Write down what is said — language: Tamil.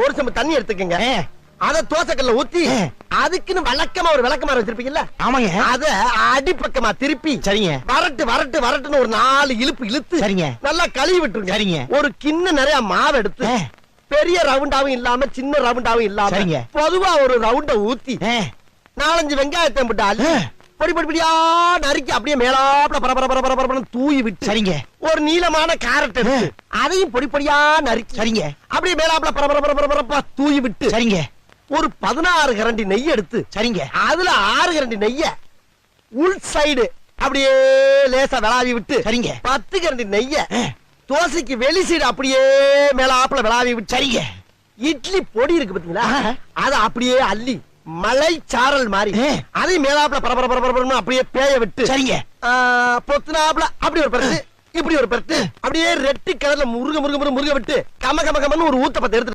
ஒரு சம்பு தண்ணி எடுத்துக்கங்க. அத தோசைக்கல்ல ஊத்தி அதுக்குன்னு வழக்கமா ஒரு விளக்கமாறு வச்சிருப்பீங்கல்ல? ஆமாங்க. அத அடிப்பக்கமா திருப்பி சரிங்க. வரட்டுன்னு ஒரு 4 இழுப்பு இழுத்து சரிங்க. நல்லா கழுவி விட்டுருங்க. சரிங்க. ஒரு கிண்ண நிறைய மாவு எடுத்து பெரிய ரவுண்டாவும் இல்லாம சின்ன ரவுண்டாவும் இல்லாம சரிங்க. பொதுவா ஒரு ரவுண்ட ஊத்தி 4-5 வெங்காயத்தை போட்டு அள்ளி பொடி பொடியா நறுக்கி அப்படியே மேலாப்ல பரபரன்னு தூவி விட்டு சரிங்க. ஒரு நீளமான கேரட் எடுத்து அதையும் பொடி பொடியா நறுக்கி சரிங்க. அப்படியே மேலாப்ல பரபரப்பா தூவி விட்டு சரிங்க. ஒரு 16 கரண்டி நெய் எடுத்து சரிங்க. அதுல 6 கரண்டி நெய்ய உள் சைடு அப்படியே லேசா விளாவி விட்டு சரிங்க. 10 கரண்டி நெய்ய தோசைக்கு வெளி சைடு அப்படியே மேலாப்ல விளாவி விட்டு சரிங்க. இட்லி பொடி இருக்கு பாத்தீங்களா, அத அப்படியே அள்ளி மலை சாரல் மாதிரி அதை மேலாப்ல பரபரன்னு அப்படியே பேய விட்டு சரிங்க. பொத்துனாப்ல அப்படி ஒரு பரட்டு இப்படி ஒரு பரட்டு அப்படியே ரெட்டி கலர்ல முருக விட்டு கமன்னு ஒரு ஊத்தப்பத்தை எடுத்து